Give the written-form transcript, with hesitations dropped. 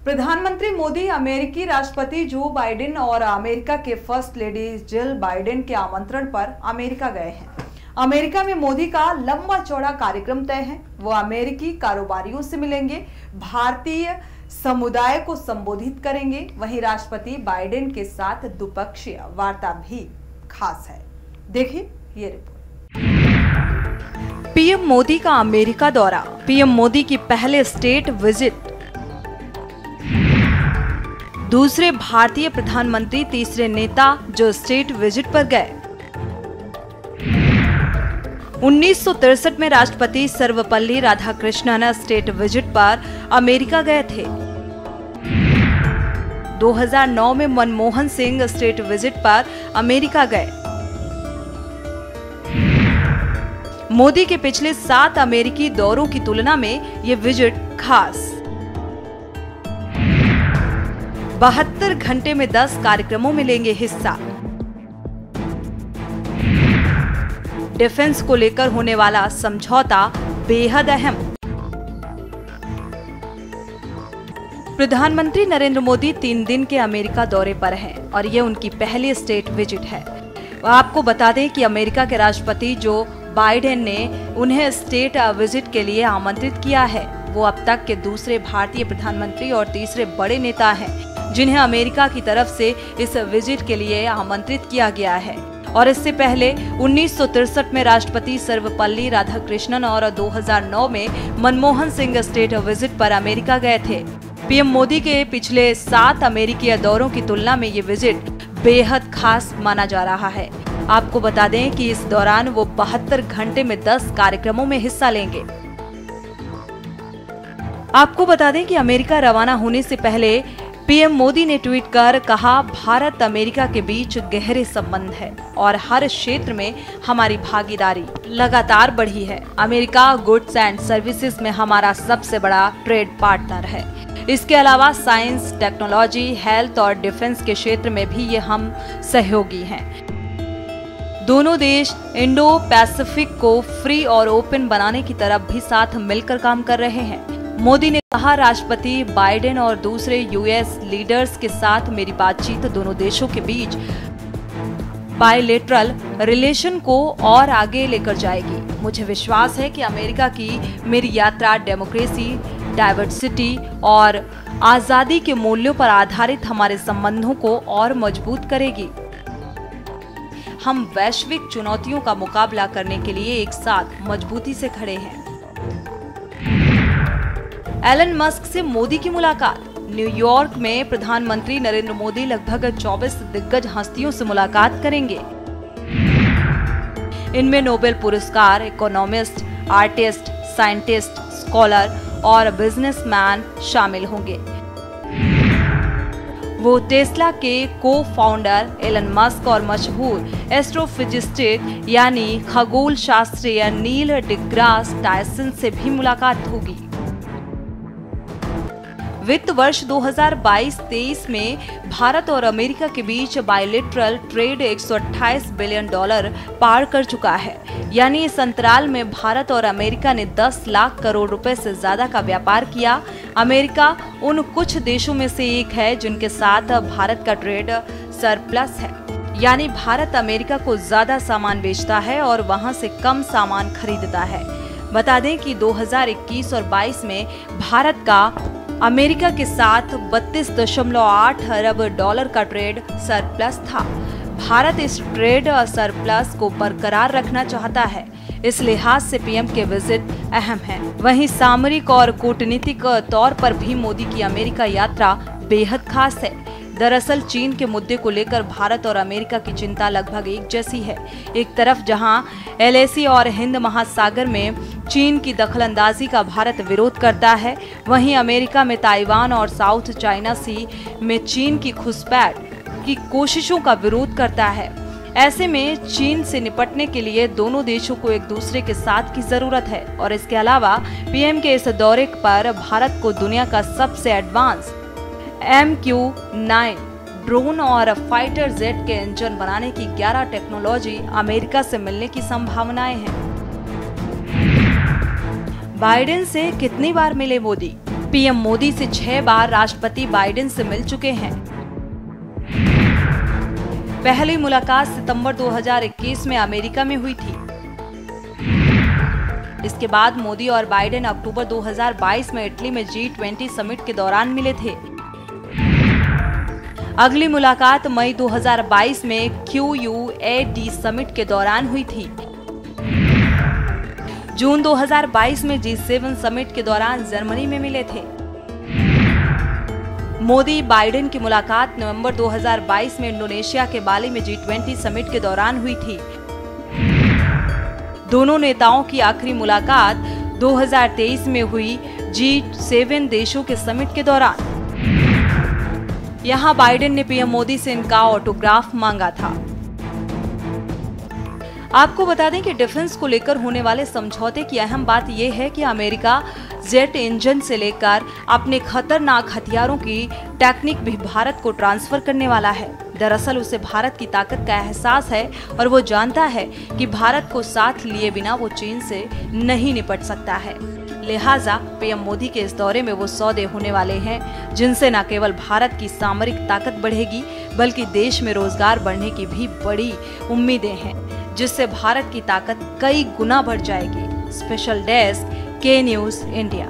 प्रधानमंत्री मोदी अमेरिकी राष्ट्रपति जो बाइडेन और अमेरिका के फर्स्ट लेडी जिल बाइडेन के आमंत्रण पर अमेरिका गए हैं। अमेरिका में मोदी का लंबा चौड़ा कार्यक्रम तय है। वो अमेरिकी कारोबारियों से मिलेंगे, भारतीय समुदाय को संबोधित करेंगे। वहीं राष्ट्रपति बाइडेन के साथ द्विपक्षीय वार्ता भी खास है। देखिए ये रिपोर्ट। पीएम मोदी का अमेरिका दौरा, पीएम मोदी की पहले स्टेट विजिट, दूसरे भारतीय प्रधानमंत्री, तीसरे नेता जो स्टेट विजिट पर गए। 1963 में राष्ट्रपति सर्वपल्ली राधाकृष्णन स्टेट विजिट पर अमेरिका गए थे। 2009 में मनमोहन सिंह स्टेट विजिट पर अमेरिका गए। मोदी के पिछले 7 अमेरिकी दौरों की तुलना में ये विजिट खास। 72 घंटे में 10 कार्यक्रमों में लेंगे हिस्सा। डिफेंस को लेकर होने वाला समझौता बेहद अहम। प्रधानमंत्री नरेंद्र मोदी 3 दिन के अमेरिका दौरे पर हैं और ये उनकी पहली स्टेट विजिट है। आपको बता दें कि अमेरिका के राष्ट्रपति जो बाइडेन ने उन्हें स्टेट विजिट के लिए आमंत्रित किया है। वो अब तक के दूसरे भारतीय प्रधानमंत्री और तीसरे बड़े नेता हैं जिन्हें अमेरिका की तरफ से इस विजिट के लिए आमंत्रित किया गया है। और इससे पहले 1963 में राष्ट्रपति सर्वपल्ली राधाकृष्णन और 2009 में मनमोहन सिंह स्टेट विजिट पर अमेरिका गए थे। पीएम मोदी के पिछले 7 अमेरिकी दौरों की तुलना में ये विजिट बेहद खास माना जा रहा है। आपको बता दें कि इस दौरान वो 72 घंटे में 10 कार्यक्रमों में हिस्सा लेंगे। आपको बता दें कि अमेरिका रवाना होने से पहले पीएम मोदी ने ट्वीट कर कहा, भारत अमेरिका के बीच गहरे संबंध है और हर क्षेत्र में हमारी भागीदारी लगातार बढ़ी है। अमेरिका गुड्स एंड सर्विसेज में हमारा सबसे बड़ा ट्रेड पार्टनर है। इसके अलावा साइंस, टेक्नोलॉजी, हेल्थ और डिफेंस के क्षेत्र में भी ये हम सहयोगी हैं। दोनों देश इंडो पैसिफिक को फ्री और ओपन बनाने की तरफ भी साथ मिलकर काम कर रहे हैं। मोदी ने कहा, राष्ट्रपति बाइडेन और दूसरे यूएस लीडर्स के साथ मेरी बातचीत दोनों देशों के बीच बायलैटरल रिलेशन को और आगे लेकर जाएगी। मुझे विश्वास है कि अमेरिका की मेरी यात्रा डेमोक्रेसी, डाइवर्सिटी और आजादी के मूल्यों पर आधारित हमारे संबंधों को और मजबूत करेगी। हम वैश्विक चुनौतियों का मुकाबला करने के लिए एक साथ मजबूती से खड़े हैं। एलन मस्क से मोदी की मुलाकात। न्यूयॉर्क में प्रधानमंत्री नरेंद्र मोदी लगभग 24 दिग्गज हस्तियों से मुलाकात करेंगे। इनमें नोबेल पुरस्कार, इकोनॉमिस्ट, आर्टिस्ट, साइंटिस्ट, स्कॉलर और बिजनेसमैन शामिल होंगे। वो टेस्ला के को-फाउंडर एलन मस्क और मशहूर एस्ट्रोफिजिस्ट यानी खगोल शास्त्री नील डिग्रास टायसन से भी मुलाकात होगी। वित्त वर्ष 2022-23 में भारत और अमेरिका के बीच बायलैटरल ट्रेड $128 बिलियन पार कर चुका है। यानी इस अंतराल में भारत और अमेरिका ने 10 लाख करोड़ रुपए से ज्यादा का व्यापार किया। अमेरिका उन कुछ देशों में से एक है जिनके साथ भारत का ट्रेड सरप्लस है। यानी भारत अमेरिका को ज्यादा सामान बेचता है और वहां से कम सामान खरीदता है। बता दें कि 2021 और 22 में भारत का अमेरिका के साथ $32.8 अरब का ट्रेड सरप्लस था। भारत इस ट्रेड सरप्लस को बरकरार रखना चाहता है। इस लिहाज से पीएम के विजिट अहम है। वहीं सामरिक और कूटनीतिक तौर पर भी मोदी की अमेरिका यात्रा बेहद खास है। दरअसल चीन के मुद्दे को लेकर भारत और अमेरिका की चिंता लगभग एक जैसी है। एक तरफ जहां एलएसी और हिंद महासागर में चीन की दखलंदाजी का भारत विरोध करता है, वहीं अमेरिका में ताइवान और साउथ चाइना सी में चीन की घुसपैठ की कोशिशों का विरोध करता है। ऐसे में चीन से निपटने के लिए दोनों देशों को एक दूसरे के साथ की जरूरत है। और इसके अलावा पीएम के इस दौरे पर भारत को दुनिया का सबसे एडवांस MQ-9 ड्रोन और फाइटर जेट के इंजन बनाने की 11 टेक्नोलॉजी अमेरिका से मिलने की संभावनाएं हैं। बाइडेन से कितनी बार मिले मोदी? पीएम मोदी से 6 बार राष्ट्रपति बाइडेन से मिल चुके हैं। पहली मुलाकात सितंबर 2021 में अमेरिका में हुई थी। इसके बाद मोदी और बाइडेन अक्टूबर 2022 में इटली में G20 समिट के दौरान मिले थे। अगली मुलाकात मई 2022 में QUAD समिट के दौरान हुई थी। जून 2022 में G7 समिट के दौरान जर्मनी में मिले थे। मोदी बाइडेन की मुलाकात नवंबर 2022 में इंडोनेशिया के बाली में G20 समिट के दौरान हुई थी। दोनों नेताओं की आखिरी मुलाकात 2023 में हुई G7 देशों के समिट के दौरान। यहां बाइडेन ने पीएम मोदी से इनका ऑटोग्राफ मांगा था। आपको बता दें कि डिफेंस को लेकर होने वाले समझौते की अहम बात यह है कि अमेरिका जेट इंजन से लेकर अपने खतरनाक हथियारों की टेक्निक भी भारत को ट्रांसफर करने वाला है। दरअसल उसे भारत की ताकत का एहसास है और वो जानता है कि भारत को साथ लिए बिना वो चीन से नहीं निपट सकता है। लिहाजा पीएम मोदी के इस दौरे में वो सौदे होने वाले हैं जिनसे न केवल भारत की सामरिक ताकत बढ़ेगी बल्कि देश में रोजगार बढ़ने की भी बड़ी उम्मीदें हैं, जिससे भारत की ताकत कई गुना बढ़ जाएगी। स्पेशल डेस्क, के न्यूज़ इंडिया।